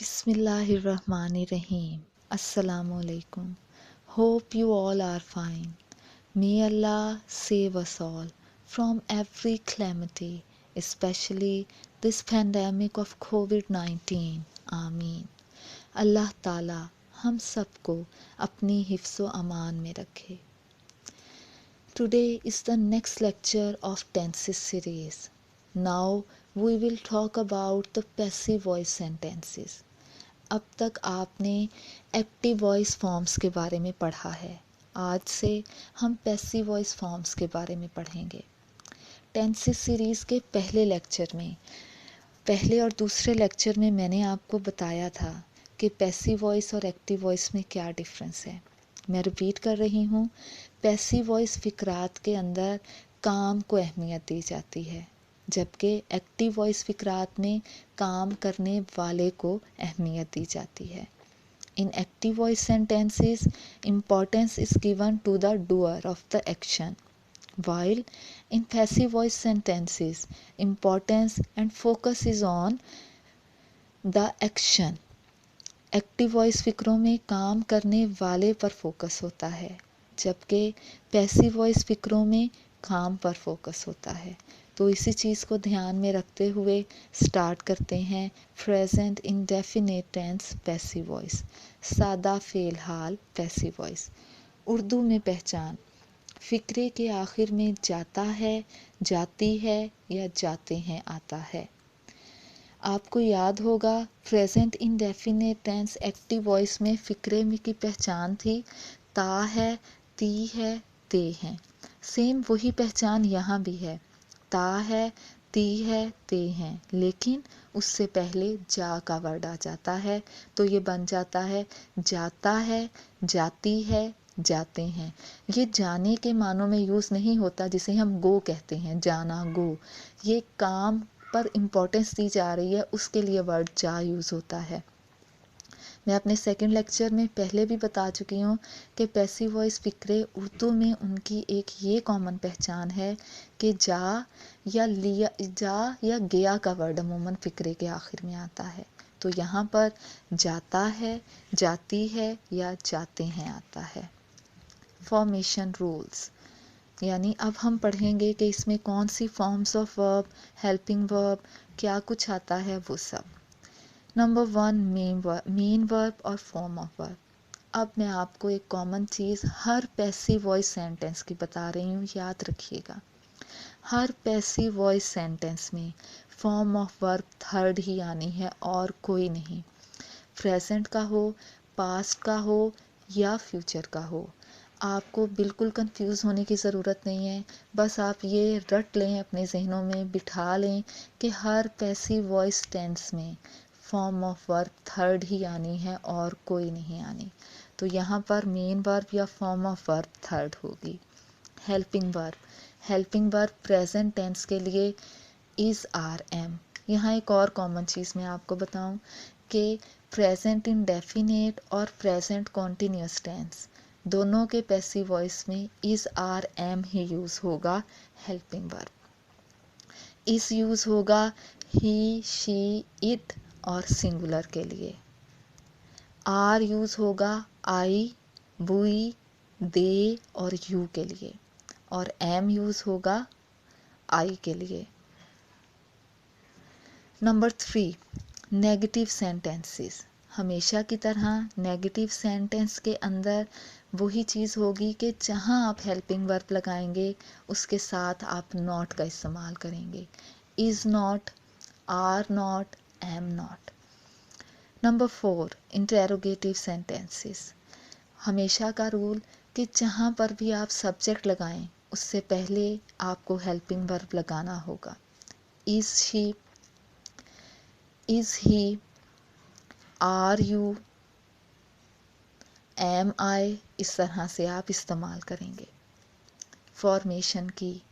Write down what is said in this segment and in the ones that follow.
Bismillahirrahmanirrahim. Assalamu alaikum. Hope you all are fine. May Allah save us all from every calamity, especially this pandemic of COVID-19. Ameen. अल्लाह ताला हम सबको अपनी हिफ्ज़ो अमान में रखे. Today is the next lecture of tenses series. Now we will talk about the passive voice sentences. अब तक आपने active voice forms के बारे में पढ़ा है. आज से हम पैसिव वॉइस फॉर्म्स के बारे में पढ़ेंगे. टेंसेस सीरीज़ के पहले और दूसरे लेक्चर में मैंने आपको बताया था कि पैसिव वॉइस और एक्टिव वॉइस में क्या डिफरेंस है. मैं रिपीट कर रही हूँ. पैसिव वॉइस फ़िक्रात के अंदर काम को अहमियत दी जाती है, जबकि एक्टिव वॉइस फ़िक्रात में काम करने वाले को अहमियत दी जाती है. In active voice sentences importance is given to the doer of the action, while in passive voice sentences importance and focus is on the action. Active voice फ़िक्रों में काम करने वाले पर फोकस होता है, जबकि पैसिव वॉइस फ़िक्रों में काम पर फोकस होता है. तो इसी चीज़ को ध्यान में रखते हुए स्टार्ट करते हैं. Present indefinite tense passive voice, सादा फ़ेल हाल पैसिव वॉइस. उर्दू में पहचान फ़िक्रे के आखिर में जाता है, जाती है या जाते हैं आता है. आपको याद होगा present indefinite tense active voice में फ़िक्रे में की पहचान थी ता है, ती है, ते हैं. सेम वही पहचान यहाँ भी है. ता है, ती है, ते हैं, लेकिन उससे पहले जा का वर्ड आ जाता है, तो ये बन जाता है जाता है, जाती है, जाते हैं. ये जाने के मानों में यूज़ नहीं होता जिसे हम गो कहते हैं, जाना गो. ये काम पर इम्पोर्टेंस दी जा रही है, उसके लिए वर्ड जा यूज़ होता है. मैं अपने सेकंड लेक्चर में पहले भी बता चुकी हूँ कि पैसिव वॉइस फ़िक्रे उर्दू में उनकी एक ये कॉमन पहचान है कि जा या गया का वर्ड अमूमन फ़िक्रे के आखिर में आता है. तो यहाँ पर जाता है, जाती है या जाते हैं आता है. फॉर्मेशन रूल्स, यानी अब हम पढ़ेंगे कि इसमें कौन सी forms of verb, helping verb, क्या कुछ आता है वो सब. नंबर 1 मेन वर्ब और फॉर्म ऑफ वर्ब. अब मैं आपको एक कॉमन चीज़ हर पैसिव वॉइस सेंटेंस की बता रही हूँ, याद रखिएगा. हर पैसिव वॉइस सेंटेंस में फॉर्म ऑफ वर्ब थर्ड ही आनी है और कोई नहीं. प्रेजेंट का हो, पास्ट का हो या फ्यूचर का हो. आपको बिल्कुल कंफ्यूज होने की ज़रूरत नहीं है. बस आप ये रट लें, अपने जहनों में बिठा लें कि हर पैसिव वॉइस टेंस में फॉर्म ऑफ वर्ब थर्ड ही आनी है और कोई नहीं आनी. तो यहाँ पर मेन वर्ब या फॉर्म ऑफ वर्ब थर्ड होगी. हेल्पिंग वर्ब प्रेजेंट टेंस के लिए इज़ आर एम. यहाँ एक और कॉमन चीज़ मैं आपको बताऊँ कि प्रेजेंट इंडेफिनिट और प्रेजेंट कॉन्टिन्यूस टेंस दोनों के पैसिव वॉइस में इज़ आर एम ही यूज़ होगा. हेल्पिंग वर्ब इस यूज़ होगा ही, शी, इट और सिंगुलर के लिए. आर यूज़ होगा आई, बुई, दे और यू के लिए. और एम यूज़ होगा आई के लिए. Number 3 negative sentences. हमेशा की तरह नेगेटिव सेंटेंस के अंदर वही चीज़ होगी कि जहाँ आप हेल्पिंग वर्ब लगाएंगे उसके साथ आप नॉट का इस्तेमाल करेंगे. Is not, are not, am not. Number 4 interrogative sentences. हमेशा का रूल कि जहाँ पर भी आप सब्जेक्ट लगाएं उससे पहले आपको हेल्पिंग वर्ब लगाना होगा. Is she, is he, are you, am I, इस तरह से आप इस्तेमाल करेंगे. फॉर्मेशन की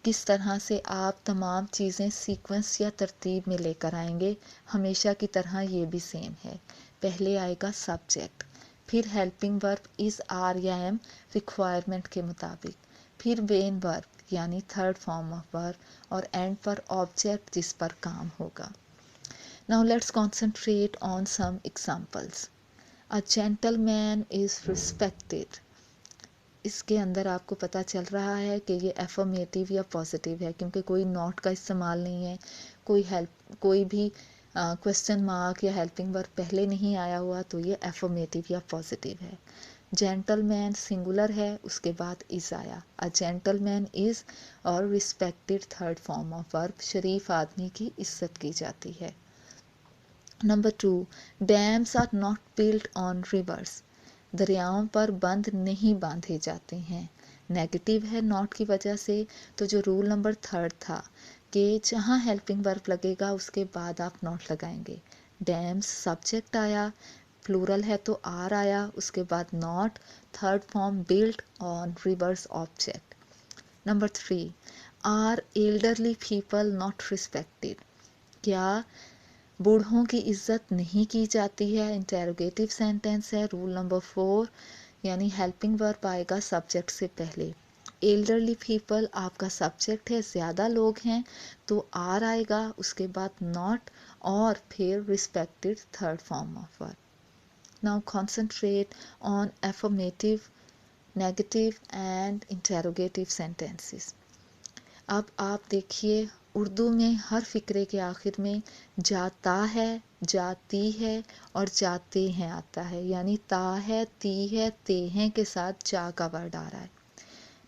किस तरह से आप तमाम चीज़ें सीक्वेंस या तरतीब में लेकर आएंगे, हमेशा की तरह ये भी सेम है. पहले आएगा सब्जेक्ट, फिर हेल्पिंग वर्ब इज़ आर या एम रिक्वायरमेंट के मुताबिक, फिर मेन वर्ब यानी थर्ड फॉर्म ऑफ वर्ब और एंड पर ऑब्जेक्ट जिस पर काम होगा. Now let's concentrate on some examples. A gentleman is respected. इसके अंदर आपको पता चल रहा है कि ये एफर्मेटिव या पॉजिटिव है, क्योंकि कोई नॉट का इस्तेमाल नहीं है, कोई भी क्वेश्चन मार्क या हेल्पिंग वर्ब पहले नहीं आया हुआ, तो ये एफर्मेटिव या पॉजिटिव है। जेंटलमैन सिंगुलर है, उसके बाद इज आया। अ जेंटलमैन इज और respected third form of verb, शरीफ आदमी की इज्जत की जाती है। Number 2, dams are not built on rivers. दरियाओं पर बंद नहीं बांधे जाते हैं। नेगेटिव है नॉट की वजह से, तो जो रूल नंबर 3 था कि जहाँ हेल्पिंग वर्ब लगेगा उसके बाद आप नॉट लगाएंगे। डैम्स सब्जेक्ट आया, प्लूरल है तो आर आया, उसके बाद not, third form built on reverse object. Number 3, are elderly people not respected. क्या बूढ़ों की इज्जत नहीं की जाती है? इंटेरोगेटिव सेंटेंस है। रूल नंबर 4, यानी हेल्पिंग वर्ब आएगा सब्जेक्ट से पहले। एल्डरली पीपल आपका सब्जेक्ट है, ज़्यादा लोग हैं, तो आर आएगा, उसके बाद नॉट और फिर respected third form of verb. Now concentrate on affirmative, negative and interrogative sentences. अब आप देखिए, उर्दू में हर फ़िक्रे के आखिर में जाता है, जाती है और जाते हैं आता है, यानी ता है, ती है, ते हैं के साथ जा का वर्ड आ रहा है।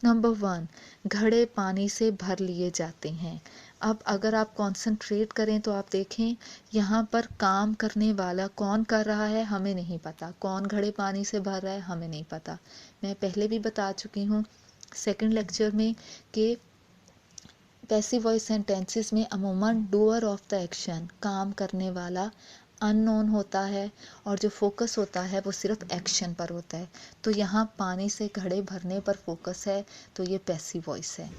नंबर 1, घड़े पानी से भर लिए जाते हैं। अब अगर आप कंसंट्रेट करें तो आप देखें यहाँ पर काम करने वाला कौन कर रहा है हमें नहीं पता, कौन घड़े पानी से भर रहा है हमें नहीं पता। मैं पहले भी बता चुकी हूँ सेकंड लेक्चर में कि पैसिव वॉइस सेंटेंसेस में अमूमन डूअर ऑफ द एक्शन, काम करने वाला अननोन होता है और जो फोकस होता है वो सिर्फ एक्शन पर होता है। तो यहाँ पानी से घड़े भरने पर फोकस है, तो ये पैसिव वॉइस है।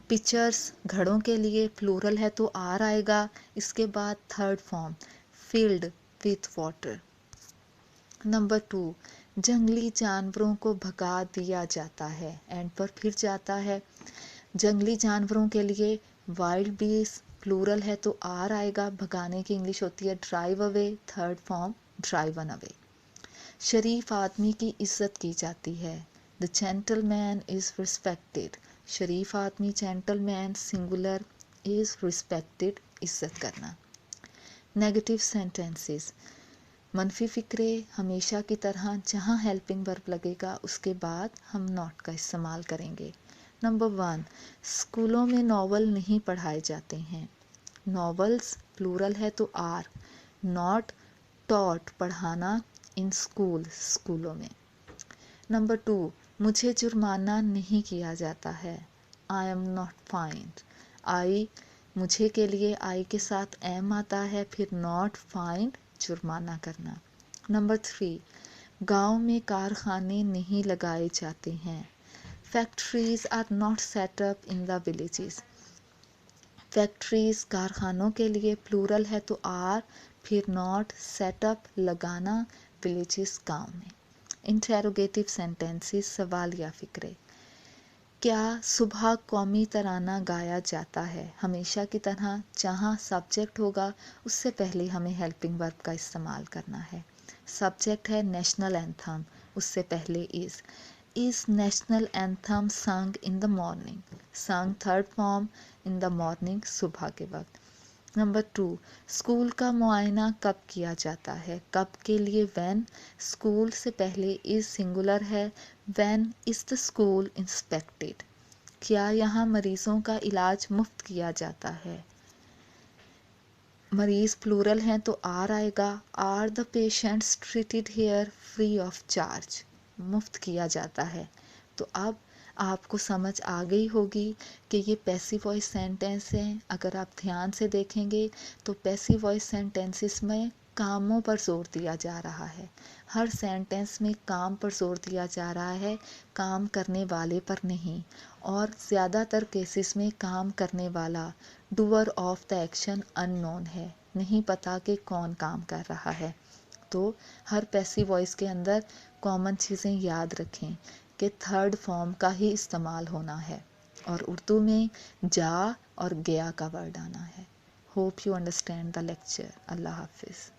पिक्चर्स घड़ों के लिए प्लूरल है तो आर आएगा, इसके बाद third form filled with water. Number 2, जंगली जानवरों को भगा दिया जाता है, एंड पर फिर जाता है। जंगली जानवरों के लिए वाइल्ड बीस प्लूरल है तो आर आएगा, भगाने की इंग्लिश होती है drive away, third form driven away. शरीफ आदमी की इज्जत की जाती है। The gentleman is respected. शरीफ आदमी जेंटलमैन सिंगुलर, इज रिस्पेक्टेड इज्जत करना। नेगेटिव सेंटेंसेस, मनफी फ़िक्रे हमेशा की तरह जहाँ हेल्पिंग वर्ब लगेगा उसके बाद हम नॉट का इस्तेमाल करेंगे। नंबर 1, स्कूलों में नावल नहीं पढ़ाए जाते हैं। नॉवेल्स प्लूरल है तो आर, नॉट टॉट पढ़ाना इन स्कूल, स्कूलों में। नंबर 2, मुझे जुर्माना नहीं किया जाता है। I am not fined. I मुझे के लिए आई के साथ एम आता है, फिर नॉट फाइन्ड जुर्माना करना। नंबर 3, गांव में कारखाने नहीं लगाए जाते हैं। Factories are not set up in the villages. Factories कारखानों के लिए प्लूरल है तो आर, फिर नॉट, सेटअप लगाना, विलेजेस गांव में। इंटेरोगेटिव सेंटेंसेस सवाल या फिक्रे। क्या सुबह कौमी तराना गाया जाता है? हमेशा की तरह जहाँ सब्जेक्ट होगा उससे पहले हमें हेल्पिंग वर्ब का इस्तेमाल करना है। सब्जेक्ट है नेशनल एंथम, उससे पहले इज नेशनल एंथम संग इन द मॉर्निंग, संग third form in the morning, सुबह के वक्त। नंबर 2, स्कूल का मुआयना कब किया जाता है? कब के लिए व्हेन, स्कूल से पहले इज सिंगुलर है, when is the school inspected. क्या यहाँ मरीजों का इलाज मुफ्त किया जाता है? मरीज प्लूरल हैं तो आर आएगा, are the patients treated here free of charge, मुफ्त किया जाता है। तो अब आपको समझ आ गई होगी कि ये पैसिव वॉइस सेंटेंस हैं। अगर आप ध्यान से देखेंगे तो पैसिव वॉइस सेंटेंसेस में कामों पर जोर दिया जा रहा है। हर सेंटेंस में काम पर जोर दिया जा रहा है, काम करने वाले पर नहीं। और ज़्यादातर केसेस में काम करने वाला doer of the action unknown है, नहीं पता कि कौन काम कर रहा है। तो हर पैसिव वॉइस के अंदर कॉमन चीज़ें याद रखें कि थर्ड फॉर्म का ही इस्तेमाल होना है और उर्दू में जा और गया का वर्ड आना है। Hope you understand the lecture. Allah Hafiz.